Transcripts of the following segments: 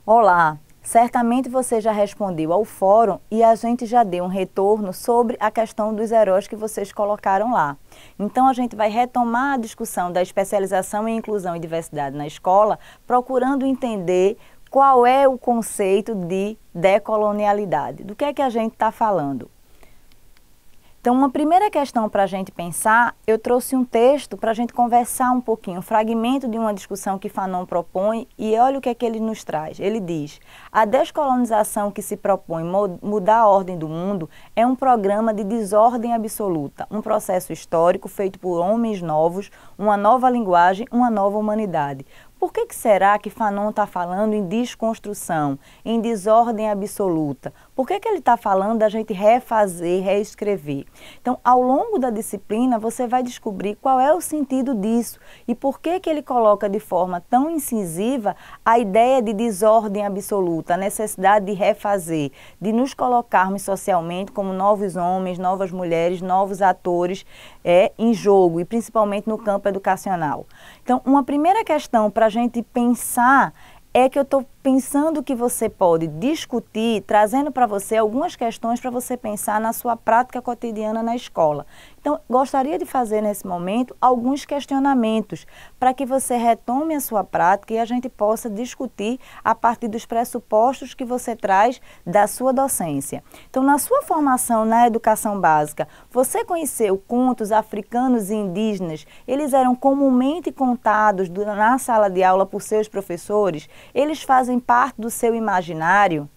Olá, certamente você já respondeu ao fórum e a gente já deu um retorno sobre a questão dos heróis que vocês colocaram lá. Então a gente vai retomar a discussão da especialização em inclusão e diversidade na escola, procurando entender qual é o conceito de decolonialidade. Do que é que a gente está falando? Então, uma primeira questão para a gente pensar, eu trouxe um texto para a gente conversar um pouquinho, um fragmento de uma discussão que Fanon propõe, e olha o que é que ele nos traz. Ele diz: a descolonização que se propõe mudar a ordem do mundo é um programa de desordem absoluta, um processo histórico feito por homens novos, uma nova linguagem, uma nova humanidade. Por que será que Fanon está falando em desconstrução, em desordem absoluta? Por que ele está falando da gente refazer, reescrever? Então, ao longo da disciplina, você vai descobrir qual é o sentido disso e por que ele coloca de forma tão incisiva a ideia de desordem absoluta, a necessidade de refazer, de nos colocarmos socialmente como novos homens, novas mulheres, novos atores em jogo e principalmente no campo educacional. Então, uma primeira questão para a gente pensar é que eu estou pensando que você pode discutir, trazendo para você algumas questões para você pensar na sua prática cotidiana na escola. Então, gostaria de fazer nesse momento alguns questionamentos para que você retome a sua prática e a gente possa discutir a partir dos pressupostos que você traz da sua docência. Então, na sua formação na educação básica, você conheceu contos africanos e indígenas? Eles eram comumente contados na sala de aula por seus professores? Eles fazem parte do seu imaginário?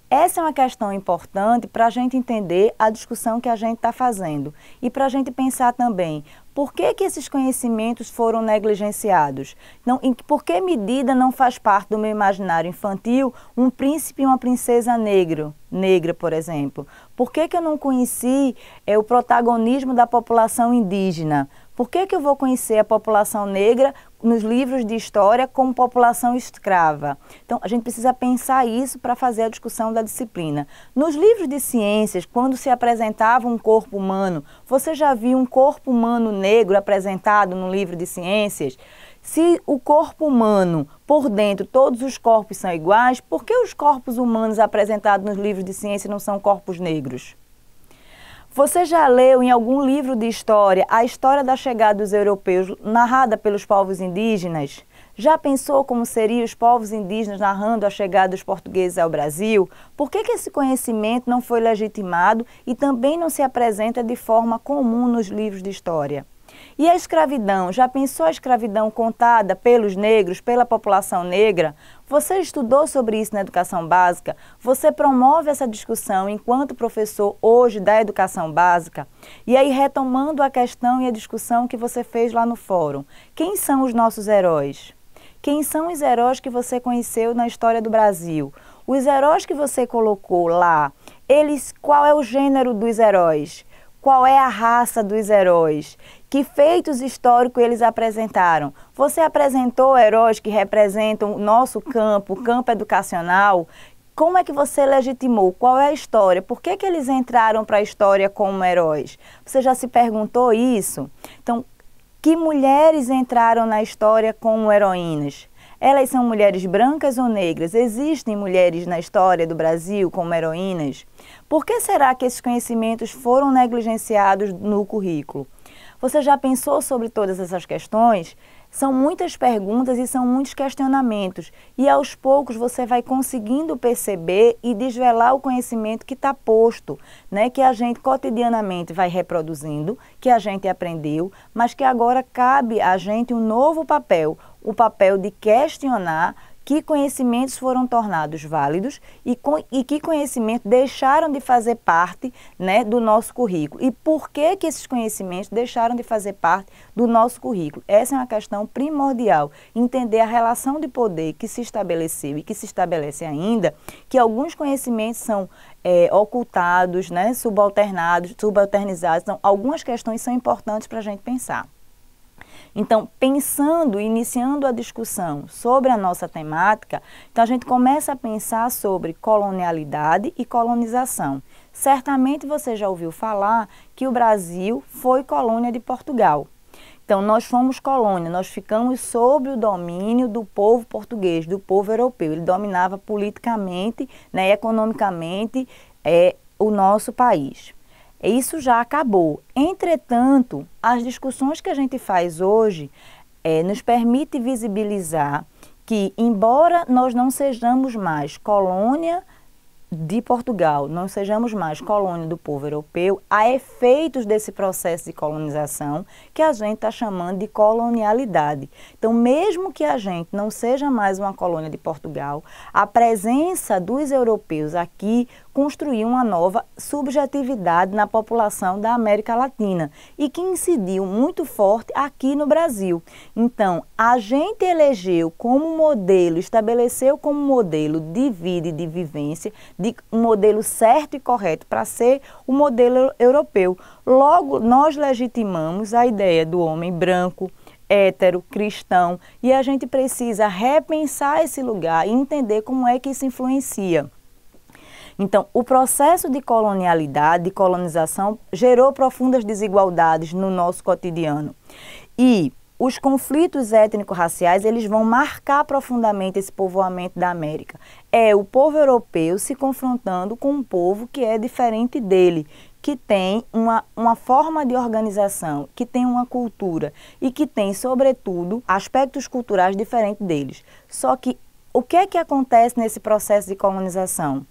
Essa é uma questão importante para a gente entender a discussão que a gente está fazendo e para a gente pensar também por que esses conhecimentos foram negligenciados. Não, em por que medida não faz parte do meu imaginário infantil um príncipe e uma princesa negra, por exemplo? Por que eu não conheci o protagonismo da população indígena? Por que eu vou conhecer a população negra nos livros de história como população escrava? Então, a gente precisa pensar isso para fazer a discussão da disciplina. Nos livros de ciências, quando se apresentava um corpo humano, você já viu um corpo humano negro apresentado no livro de ciências? Se o corpo humano, por dentro, todos os corpos são iguais, por que os corpos humanos apresentados nos livros de ciência não são corpos negros? Você já leu em algum livro de história a história da chegada dos europeus narrada pelos povos indígenas? Já pensou como seriam os povos indígenas narrando a chegada dos portugueses ao Brasil? Por que esse conhecimento não foi legitimado e também não se apresenta de forma comum nos livros de história? E a escravidão? Já pensou a escravidão contada pelos negros, pela população negra? Você estudou sobre isso na educação básica? Você promove essa discussão enquanto professor hoje da educação básica? E aí, retomando a questão e a discussão que você fez lá no fórum, quem são os nossos heróis? Quem são os heróis que você conheceu na história do Brasil? Os heróis que você colocou lá, qual é o gênero dos heróis? Qual é a raça dos heróis? Que feitos históricos eles apresentaram? Você apresentou heróis que representam o nosso campo, o campo educacional? Como é que você legitimou? Qual é a história? Por que eles entraram para a história como heróis? Você já se perguntou isso? Então, que mulheres entraram na história como heroínas? Elas são mulheres brancas ou negras? Existem mulheres na história do Brasil como heroínas? Por que será que esses conhecimentos foram negligenciados no currículo? Você já pensou sobre todas essas questões? São muitas perguntas e são muitos questionamentos. E aos poucos você vai conseguindo perceber e desvelar o conhecimento que está posto, né? Que a gente cotidianamente vai reproduzindo, que a gente aprendeu, mas que agora cabe a gente um novo papel, o papel de questionar que conhecimentos foram tornados válidos e que conhecimentos deixaram de fazer parte, né, do nosso currículo. E por que esses conhecimentos deixaram de fazer parte do nosso currículo? Essa é uma questão primordial. Entender a relação de poder que se estabeleceu e que se estabelece ainda, que alguns conhecimentos são ocultados, né, subalternizados. Então, algumas questões são importantes para a gente pensar. Então, iniciando a discussão sobre a nossa temática, então a gente começa a pensar sobre colonialidade e colonização. Certamente você já ouviu falar que o Brasil foi colônia de Portugal. Então, nós fomos colônia, nós ficamos sob o domínio do povo português, do povo europeu. Ele dominava politicamente, né, economicamente, o nosso país. Isso já acabou. Entretanto, as discussões que a gente faz hoje nos permite visibilizar que, embora nós não sejamos mais colônia de Portugal, não sejamos mais colônia do povo europeu, há efeitos desse processo de colonização que a gente está chamando de colonialidade. Então, mesmo que a gente não seja mais uma colônia de Portugal, a presença dos europeus aqui construiu uma nova subjetividade na população da América Latina e que incidiu muito forte aqui no Brasil. Então, a gente elegeu como modelo, estabeleceu como modelo de vida e de vivência, de um modelo certo e correto para ser o modelo europeu. Logo, nós legitimamos a ideia do homem branco, hétero, cristão, e a gente precisa repensar esse lugar e entender como é que isso influencia. Então, o processo de colonialidade, de colonização, gerou profundas desigualdades no nosso cotidiano. E os conflitos étnico-raciais, eles vão marcar profundamente esse povoamento da América. É o povo europeu se confrontando com um povo que é diferente dele, que tem uma forma de organização, que tem uma cultura e que tem, sobretudo, aspectos culturais diferentes deles. Só que o que é que acontece nesse processo de colonização?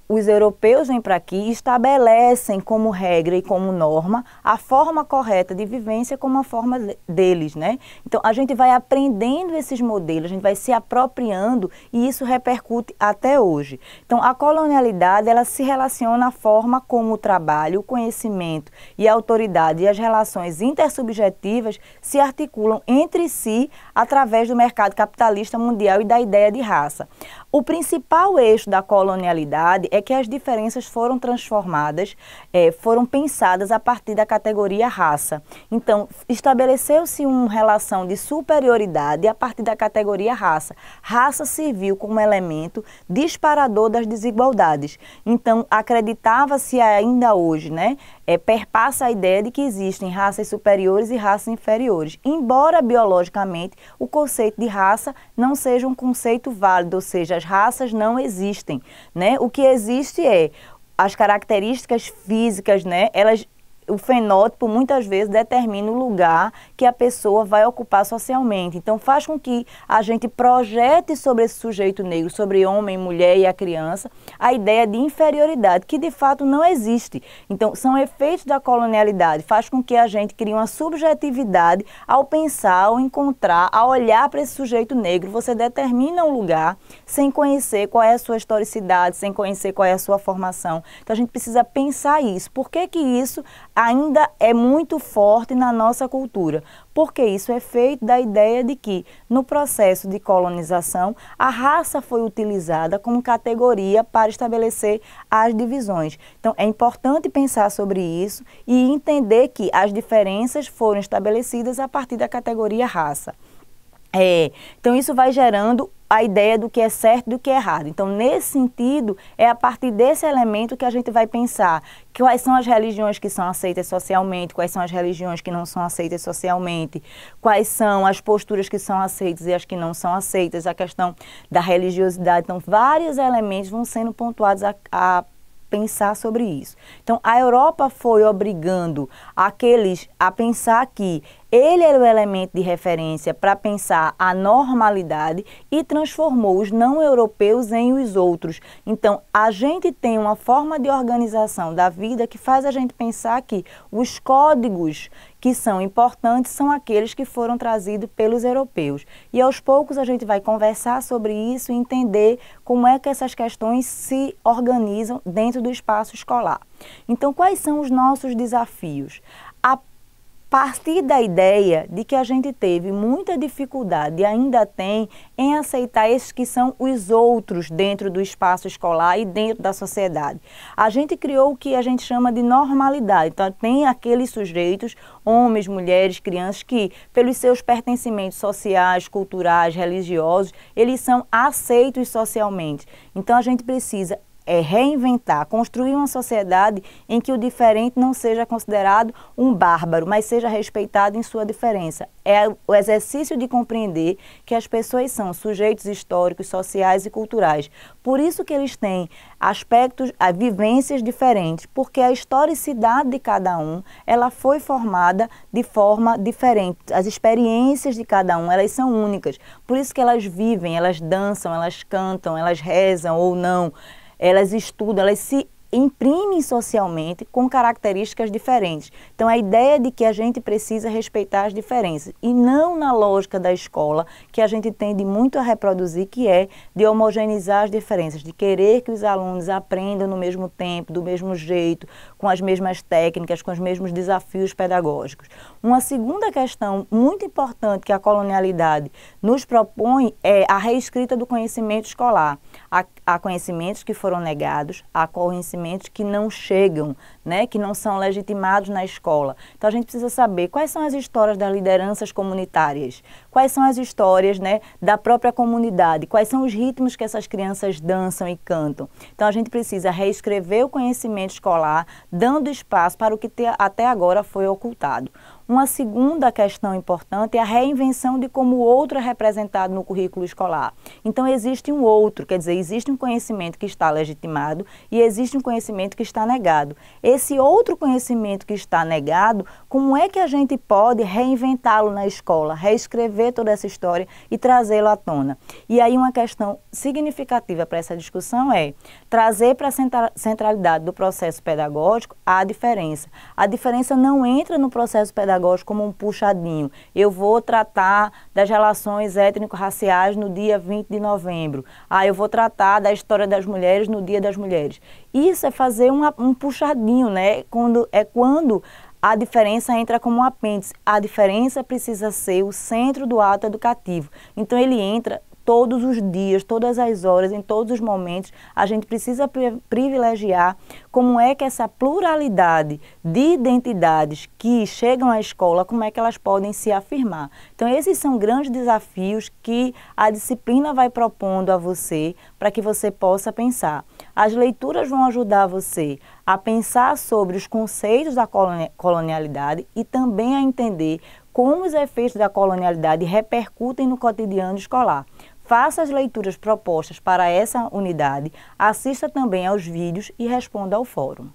Os europeus vêm para aqui e estabelecem como regra e como norma a forma correta de vivência como a forma deles, né? Então, a gente vai aprendendo esses modelos, a gente vai se apropriando e isso repercute até hoje. Então, a colonialidade, ela se relaciona à forma como o trabalho, o conhecimento e a autoridade e as relações intersubjetivas se articulam entre si através do mercado capitalista mundial e da ideia de raça. O principal eixo da colonialidade é que as diferenças foram transformadas, foram pensadas a partir da categoria raça. Então, estabeleceu-se uma relação de superioridade a partir da categoria raça. Raça serviu como elemento disparador das desigualdades. Então, acreditava-se ainda hoje, né, perpassa a ideia de que existem raças superiores e raças inferiores, embora biologicamente o conceito de raça não seja um conceito válido, ou seja, as raças não existem, né? O que existe é as características físicas, né? O fenótipo muitas vezes determina o lugar que a pessoa vai ocupar socialmente. Então faz com que a gente projete sobre esse sujeito negro, sobre homem, mulher e a criança, a ideia de inferioridade, que de fato não existe. Então são efeitos da colonialidade, faz com que a gente crie uma subjetividade ao pensar, ao encontrar, ao olhar para esse sujeito negro. Você determina um lugar sem conhecer qual é a sua historicidade, sem conhecer qual é a sua formação. Então a gente precisa pensar isso. Por que que isso ainda é muito forte na nossa cultura? Porque isso é feito da ideia de que, no processo de colonização, a raça foi utilizada como categoria para estabelecer as divisões. Então, é importante pensar sobre isso e entender que as diferenças foram estabelecidas a partir da categoria raça. Então, isso vai gerando a ideia do que é certo e do que é errado. Então, nesse sentido, é a partir desse elemento que a gente vai pensar quais são as religiões que são aceitas socialmente, quais são as religiões que não são aceitas socialmente, quais são as posturas que são aceitas e as que não são aceitas, a questão da religiosidade. Então, vários elementos vão sendo pontuados a pensar sobre isso. Então, a Europa foi obrigando aqueles a pensar que ele era o elemento de referência para pensar a normalidade e transformou os não europeus em os outros. Então, a gente tem uma forma de organização da vida que faz a gente pensar que os códigos que são importantes são aqueles que foram trazidos pelos europeus. E aos poucos a gente vai conversar sobre isso e entender como é que essas questões se organizam dentro do espaço escolar. Então, quais são os nossos desafios? A partir da ideia de que a gente teve muita dificuldade e ainda tem em aceitar esses que são os outros dentro do espaço escolar e dentro da sociedade. A gente criou o que a gente chama de normalidade. Então, tem aqueles sujeitos, homens, mulheres, crianças, que pelos seus pertencimentos sociais, culturais, religiosos, eles são aceitos socialmente. Então, a gente precisa reinventar, construir uma sociedade em que o diferente não seja considerado um bárbaro, mas seja respeitado em sua diferença. É o exercício de compreender que as pessoas são sujeitos históricos, sociais e culturais. Por isso que eles têm aspectos, vivências diferentes, porque a historicidade de cada um, ela foi formada de forma diferente. As experiências de cada um, elas são únicas. Por isso que elas vivem, elas dançam, elas cantam, elas rezam ou não. Elas estudam, elas se imprimem socialmente com características diferentes. Então, a ideia de que a gente precisa respeitar as diferenças e não na lógica da escola, que a gente tende muito a reproduzir, que é de homogeneizar as diferenças, de querer que os alunos aprendam no mesmo tempo, do mesmo jeito, com as mesmas técnicas, com os mesmos desafios pedagógicos. Uma segunda questão muito importante que a colonialidade nos propõe é a reescrita do conhecimento escolar. Há conhecimentos que foram negados, há conhecimentos que não chegam, né, que não são legitimados na escola. Então, a gente precisa saber quais são as histórias das lideranças comunitárias, quais são as histórias, né, da própria comunidade, quais são os ritmos que essas crianças dançam e cantam. Então, a gente precisa reescrever o conhecimento escolar, dando espaço para o que até agora foi ocultado. Uma segunda questão importante é a reinvenção de como o outro é representado no currículo escolar. Então, existe um outro, quer dizer, existe um conhecimento que está legitimado e existe um conhecimento que está negado. Esse outro conhecimento que está negado, como é que a gente pode reinventá-lo na escola, reescrever toda essa história e trazê-lo à tona? E aí uma questão significativa para essa discussão é trazer para a centralidade do processo pedagógico a diferença. A diferença não entra no processo pedagógico como um puxadinho. Eu vou tratar das relações étnico-raciais no dia 20 de novembro. Eu vou tratar da história das mulheres no Dia das Mulheres. Isso é fazer um puxadinho, né? Quando a diferença entra como um apêndice. A diferença precisa ser o centro do ato educativo. Então, ele entra todos os dias, todas as horas, em todos os momentos. A gente precisa privilegiar como é que essa pluralidade de identidades que chegam à escola, como é que elas podem se afirmar. Então, esses são grandes desafios que a disciplina vai propondo a você para que você possa pensar. As leituras vão ajudar você a pensar sobre os conceitos da colonialidade e também a entender como os efeitos da colonialidade repercutem no cotidiano escolar. Faça as leituras propostas para essa unidade, assista também aos vídeos e responda ao fórum.